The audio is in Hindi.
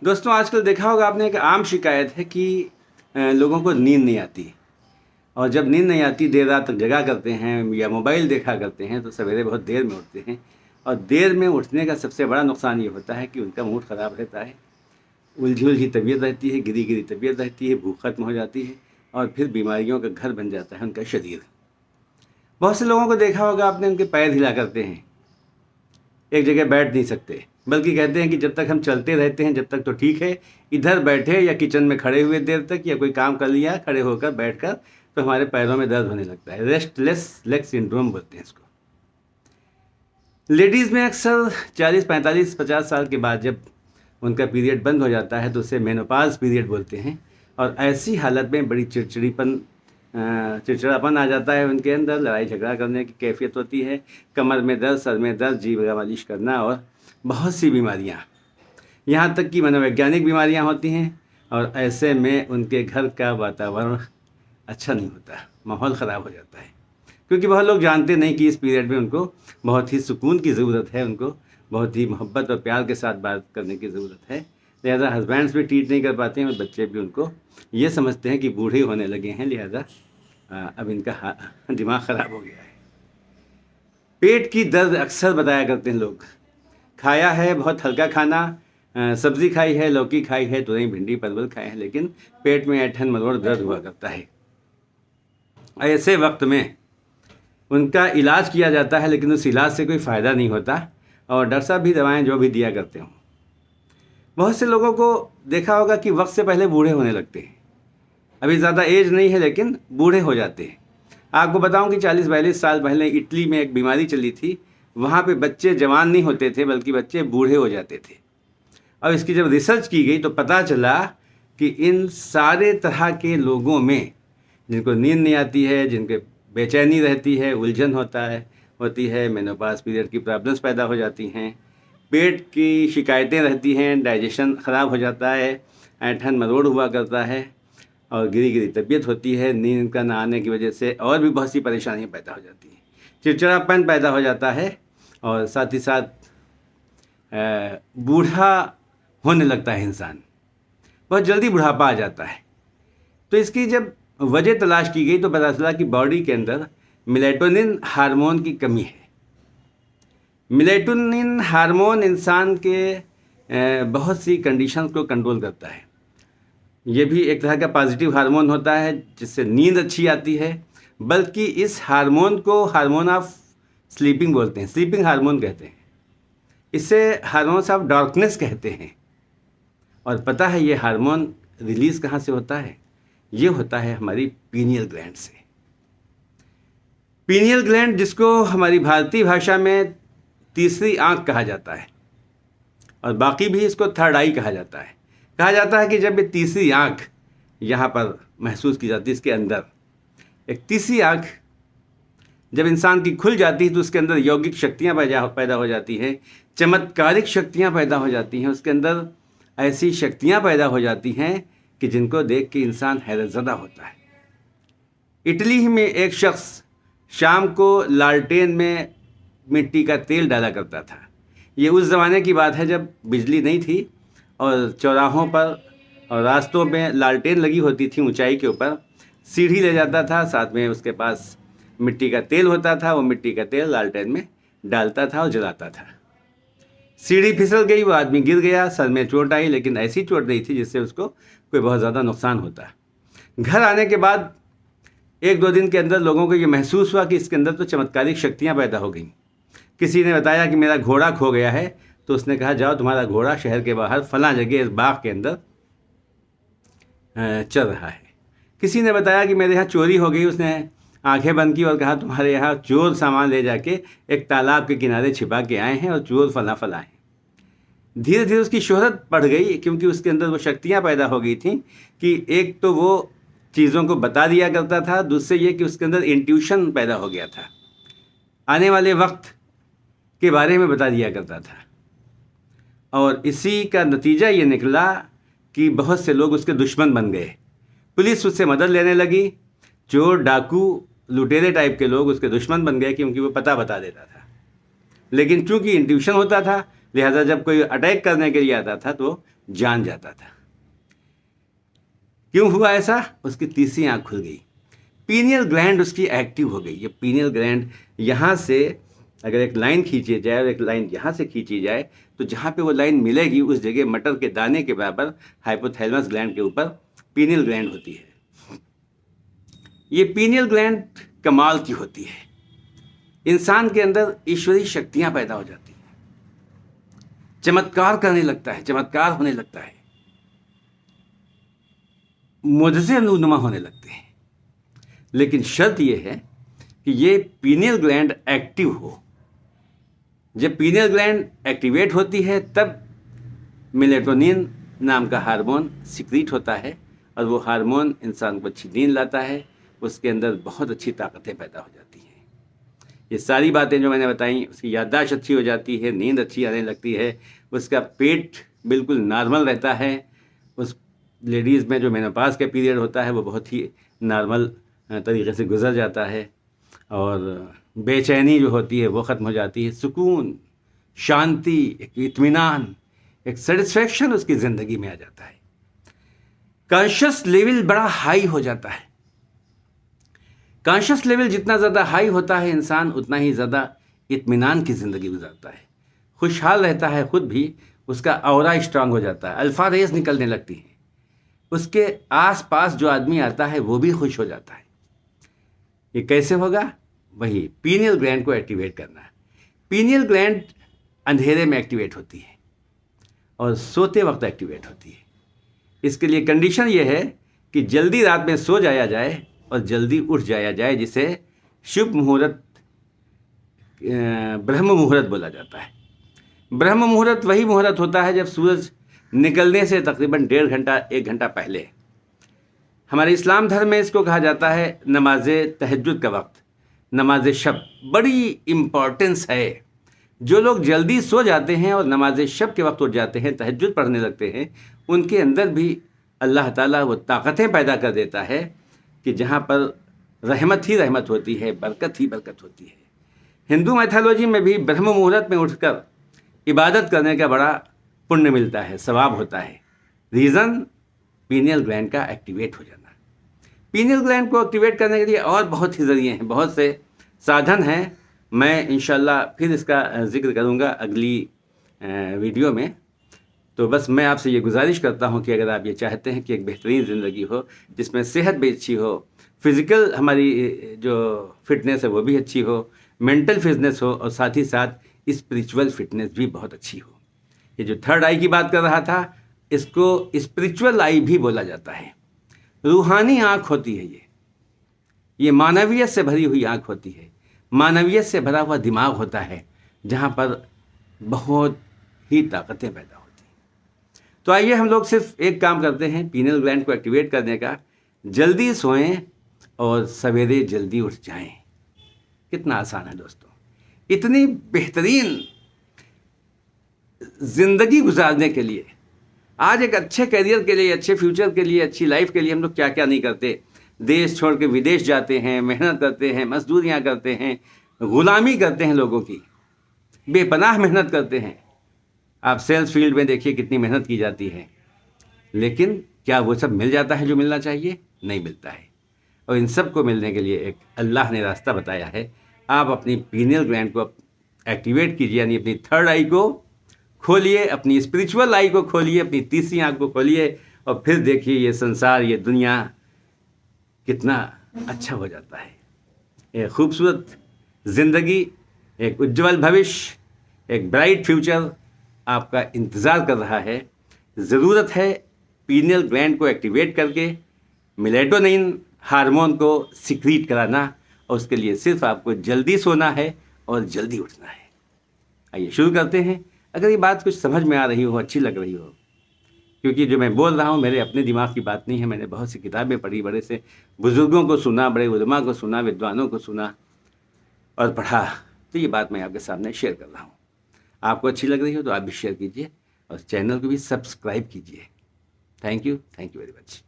दोस्तों आजकल देखा होगा आपने, एक आम शिकायत है कि लोगों को नींद नहीं आती। और जब नींद नहीं आती, देर रात तक जगा करते हैं या मोबाइल देखा करते हैं, तो सवेरे बहुत देर में उठते हैं। और देर में उठने का सबसे बड़ा नुकसान ये होता है कि उनका मूड ख़राब रहता है, उलझी उलझी तबीयत रहती है, गिरी गिरी तबीयत रहती है, भूख खत्म हो जाती है और फिर बीमारियों का घर बन जाता है उनका शरीर। बहुत से लोगों को देखा होगा आपने, उनके पैर हिला करते हैं, एक जगह बैठ नहीं सकते, बल्कि कहते हैं कि जब तक हम चलते रहते हैं जब तक तो ठीक है, इधर बैठे या किचन में खड़े हुए देर तक या कोई काम कर लिया खड़े होकर बैठकर, तो हमारे पैरों में दर्द होने लगता है। रेस्टलेस लेग सिंड्रोम बोलते हैं इसको। लेडीज़ में अक्सर 40, 45, 50 साल के बाद जब उनका पीरियड बंद हो जाता है तो उसे मेनोपाज पीरियड बोलते हैं। और ऐसी हालत में बड़ी चिड़चिड़ापन आ जाता है उनके अंदर, लड़ाई झगड़ा करने की कैफियत होती है, कमर में दर्द, सर में दर्द, जीभ का मालिश करना और बहुत सी बीमारियाँ, यहाँ तक कि मनोवैज्ञानिक बीमारियाँ होती हैं। और ऐसे में उनके घर का वातावरण अच्छा नहीं होता, माहौल ख़राब हो जाता है, क्योंकि बहुत लोग जानते नहीं कि इस पीरियड में उनको बहुत ही सुकून की ज़रूरत है, उनको बहुत ही मोहब्बत और प्यार के साथ बात करने की ज़रूरत है। लिहाजा हस्बैंड्स भी ट्रीट नहीं कर पाते हैं और बच्चे भी उनको ये समझते हैं कि बूढ़े होने लगे हैं, लिहाजा अब इनका दिमाग ख़राब हो गया है। पेट की दर्द अक्सर बताया करते हैं लोग। खाया है बहुत हल्का खाना, सब्ज़ी खाई है, लौकी खाई है, तुरई, भिंडी, परवल खाए हैं, लेकिन पेट में ऐंठन मरोड़ दर्द हुआ करता है। ऐसे वक्त में उनका इलाज किया जाता है, लेकिन उस इलाज से कोई फ़ायदा नहीं होता और डॉक्टर साहब भी दवाएं जो भी दिया करते हों। बहुत से लोगों को देखा होगा कि वक्त से पहले बूढ़े होने लगते हैं। अभी ज़्यादा एज नहीं है लेकिन बूढ़े हो जाते हैं। आपको बताऊं कि 40-42 साल पहले इटली में एक बीमारी चली थी। वहाँ पे बच्चे जवान नहीं होते थे, बल्कि बच्चे बूढ़े हो जाते थे। और इसकी जब रिसर्च की गई तो पता चला कि इन सारे तरह के लोगों में, जिनको नींद नहीं आती है, जिनके बेचैनी रहती है, उलझन होती है, मेनोपाज पीरियड की प्रॉब्लम्स पैदा हो जाती हैं, पेट की शिकायतें रहती हैं, डाइजेशन ख़राब हो जाता है, ऐंठन मरोड़ हुआ करता है और गिरी गिरी तबीयत होती है, नींद का ना आने की वजह से और भी बहुत सी परेशानियां पैदा हो जाती हैं, चिड़चिड़ापन पैदा हो जाता है और साथ ही साथ बूढ़ा होने लगता है इंसान, बहुत जल्दी बुढ़ापा आ जाता है। तो इसकी जब वजह तलाश की गई तो पता चला कि बॉडी के अंदर मेलेटोनिन हार्मोन की कमी है। मेलेटोनिन हार्मोन इंसान के बहुत सी कंडीशंस को कंट्रोल करता है। ये भी एक तरह का पॉजिटिव हार्मोन होता है जिससे नींद अच्छी आती है, बल्कि इस हार्मोन को हार्मोन ऑफ स्लीपिंग बोलते हैं, स्लीपिंग हार्मोन कहते हैं, इसे हार्मोन्स ऑफ डार्कनेस कहते हैं। और पता है ये हार्मोन रिलीज़ कहाँ से होता है? ये होता है हमारी पीनियल ग्लैंड से। पीनियल ग्लैंड, जिसको हमारी भारतीय भाषा में तीसरी आंख कहा जाता है और बाकी भी इसको थर्ड आई कहा जाता है। कहा जाता है कि जब ये तीसरी आंख यहाँ पर महसूस की जाती है, इसके अंदर एक तीसरी आंख जब इंसान की खुल जाती है तो उसके अंदर यौगिक शक्तियाँ पैदा हो जाती हैं, चमत्कारिक शक्तियाँ पैदा हो जाती हैं। उसके अंदर ऐसी शक्तियाँ पैदा हो जाती हैं कि जिनको देख के इंसान हैरतज़दा होता है। इटली में एक शख्स शाम को लालटेन में मिट्टी का तेल डाला करता था। ये उस ज़माने की बात है जब बिजली नहीं थी और चौराहों पर और रास्तों में लालटेन लगी होती थी, ऊंचाई के ऊपर सीढ़ी ले जाता था, साथ में उसके पास मिट्टी का तेल होता था। वो मिट्टी का तेल लालटेन में डालता था और जलाता था। सीढ़ी फिसल गई, वो आदमी गिर गया, सर में चोट आई, लेकिन ऐसी चोट नहीं थी जिससे उसको कोई बहुत ज़्यादा नुकसान होता। घर आने के बाद 1-2 दिन के अंदर लोगों को ये महसूस हुआ कि इसके अंदर तो चमत्कारिक शक्तियाँ पैदा हो गई। किसी ने बताया कि मेरा घोड़ा खो गया है, तो उसने कहा जाओ तुम्हारा घोड़ा शहर के बाहर फलां जगह इस बाग के अंदर चल रहा है। किसी ने बताया कि मेरे यहाँ चोरी हो गई, उसने आंखें बंद की और कहा तुम्हारे यहाँ चोर सामान ले जाके एक तालाब के किनारे छिपा के आए हैं और चोर फला हैं। धीरे धीरे उसकी शोहरत बढ़ गई, क्योंकि उसके अंदर वो शक्तियाँ पैदा हो गई थी कि एक तो वो चीज़ों को बता दिया करता था, दूसरे ये कि उसके अंदर इंट्यूशन पैदा हो गया था, आने वाले वक्त के बारे में बता दिया करता था। और इसी का नतीजा ये निकला कि बहुत से लोग उसके दुश्मन बन गए। पुलिस उससे मदद लेने लगी, चोर, डाकू, लुटेरे टाइप के लोग उसके दुश्मन बन गए, क्योंकि वो पता बता देता था। लेकिन चूंकि इंट्यूशन होता था, लिहाजा जब कोई अटैक करने के लिए आता था तो जान जाता था। क्यों हुआ ऐसा? उसकी तीसरी आंख खुल गई, पीनियल ग्लैंड उसकी एक्टिव हो गई। ये पीनियल ग्लैंड यहाँ से अगर एक लाइन खींची जाए और एक लाइन यहाँ से खींची जाए तो जहाँ पे वो लाइन मिलेगी उस जगह मटर के दाने के बराबर हाइपोथैलेमस ग्लैंड के ऊपर पीनियल ग्लैंड होती है। ये पीनियल ग्लैंड कमाल की होती है, इंसान के अंदर ईश्वरीय शक्तियां पैदा हो जाती हैं, चमत्कार करने लगता है, चमत्कार होने लगता है, मुझसे नुमा होने लगते हैं। लेकिन शर्त यह है कि ये पीनियल ग्लैंड एक्टिव हो। जब पीनियल ग्लैंड एक्टिवेट होती है तब मेलेटोनिन नाम का हार्मोन सिक्रीट होता है और वो हार्मोन इंसान को अच्छी नींद लाता है, उसके अंदर बहुत अच्छी ताकतें पैदा हो जाती हैं। ये सारी बातें जो मैंने बताई, उसकी याददाश्त अच्छी हो जाती है, नींद अच्छी आने लगती है, उसका पेट बिल्कुल नॉर्मल रहता है, उस लेडीज़ में जो मेनोपॉज का पीरियड होता है वो बहुत ही नॉर्मल तरीके से गुजर जाता है और बेचैनी जो होती है वो ख़त्म हो जाती है। सुकून, शांति, एक इत्मीनान, एक सेटिस्फैक्शन उसकी ज़िंदगी में आ जाता है। कॉन्शियस लेवल बड़ा हाई हो जाता है। कॉन्शियस लेवल जितना ज़्यादा हाई होता है इंसान उतना ही ज़्यादा इत्मीनान की ज़िंदगी गुजारता है, खुशहाल रहता है, खुद भी उसका ऑरा स्ट्रांग हो जाता है, अल्फा रेज निकलने लगती हैं, उसके आस पास जो आदमी आता है वो भी खुश हो जाता है। ये कैसे होगा? वही पीनियल ग्लैंड को एक्टिवेट करना है। पीनियल ग्लैंड अंधेरे में एक्टिवेट होती है और सोते वक्त एक्टिवेट होती है। इसके लिए कंडीशन ये है कि जल्दी रात में सो जाया जाए और जल्दी उठ जाया जाए, जिसे शुभ मुहूर्त, ब्रह्म मुहूर्त बोला जाता है। ब्रह्म मुहूर्त वही मुहूर्त होता है जब सूरज निकलने से तकरीबन 1.5 घंटा 1 घंटा पहले। हमारे इस्लाम धर्म में इसको कहा जाता है नमाज तहज्जुद का वक्त, नमाज शब। बड़ी इम्पॉर्टेंस है। जो लोग जल्दी सो जाते हैं और नमाज शब के वक्त उठ जाते हैं, तहज्जुद पढ़ने लगते हैं, उनके अंदर भी अल्लाह ताला वो ताकतें पैदा कर देता है कि जहाँ पर रहमत ही रहमत होती है, बरकत ही बरकत होती है। हिंदू मैथोलॉजी में भी ब्रह्म मुहूर्त में उठकर इबादत करने का बड़ा पुण्य मिलता है, सवाब होता है। रीज़न पीनियल ग्लैंड का एक्टिवेट हो जाना। पीनियल ग्लैंड को एक्टिवेट करने के लिए और बहुत ही ज़रिए हैं, बहुत से साधन हैं। मैं इंशाल्लाह फिर इसका ज़िक्र करूँगा अगली वीडियो में। तो बस मैं आपसे ये गुजारिश करता हूँ कि अगर आप ये चाहते हैं कि एक बेहतरीन ज़िंदगी हो जिसमें सेहत भी अच्छी हो, फिज़िकल हमारी जो फिटनेस है वो भी अच्छी हो, मेंटल फिटनेस हो और साथ ही साथ स्पिरिचुअल फिटनेस भी बहुत अच्छी हो। ये जो थर्ड आई की बात कर रहा था, इसको स्पिरिचुअल आई भी बोला जाता है। रूहानी आँख होती है ये मानवीयत से भरी हुई आँख होती है, मानवीयत से भरा हुआ दिमाग होता है, जहाँ पर बहुत ही ताकतें पैदा होती हैं। तो आइए हम लोग सिर्फ एक काम करते हैं पीनियल ग्लैंड को एक्टिवेट करने का, जल्दी सोएं और सवेरे जल्दी उठ जाएं। कितना आसान है दोस्तों। इतनी बेहतरीन ज़िंदगी गुजारने के लिए, आज एक अच्छे करियर के लिए, अच्छे फ्यूचर के लिए, अच्छी लाइफ के लिए हम लोग क्या क्या नहीं करते। देश छोड़ के विदेश जाते हैं, मेहनत करते हैं, मजदूरियां करते हैं, ग़ुलामी करते हैं, लोगों की बेपनाह मेहनत करते हैं। आप सेल्स फील्ड में देखिए कितनी मेहनत की जाती है, लेकिन क्या वो सब मिल जाता है जो मिलना चाहिए? नहीं मिलता है। और इन सब को मिलने के लिए एक अल्लाह ने रास्ता बताया है। आप अपनी पीनियल ग्लैंड को एक्टिवेट कीजिए, यानी अपनी थर्ड आई को खोलिए, अपनी स्पिरिचुअल आई को खोलिए, अपनी तीसरी आँख को खोलिए और फिर देखिए ये संसार, ये दुनिया कितना अच्छा हो जाता है। एक खूबसूरत ज़िंदगी, एक उज्जवल भविष्य, एक ब्राइट फ्यूचर आपका इंतज़ार कर रहा है। ज़रूरत है पीनियल ग्लैंड को एक्टिवेट करके मेलेटोनिन हार्मोन को सिक्रीट कराना, और उसके लिए सिर्फ आपको जल्दी सोना है और जल्दी उठना है। आइए शुरू करते हैं। अगर ये बात कुछ समझ में आ रही हो, अच्छी लग रही हो, क्योंकि जो मैं बोल रहा हूँ मेरे अपने दिमाग की बात नहीं है, मैंने बहुत सी किताबें पढ़ी, बड़े से बुज़ुर्गों को सुना, बड़े उलमा को सुना, विद्वानों को सुना और पढ़ा, तो ये बात मैं आपके सामने शेयर कर रहा हूँ। आपको अच्छी लग रही हो तो आप भी शेयर कीजिए और चैनल को भी सब्सक्राइब कीजिए। Thank you very much.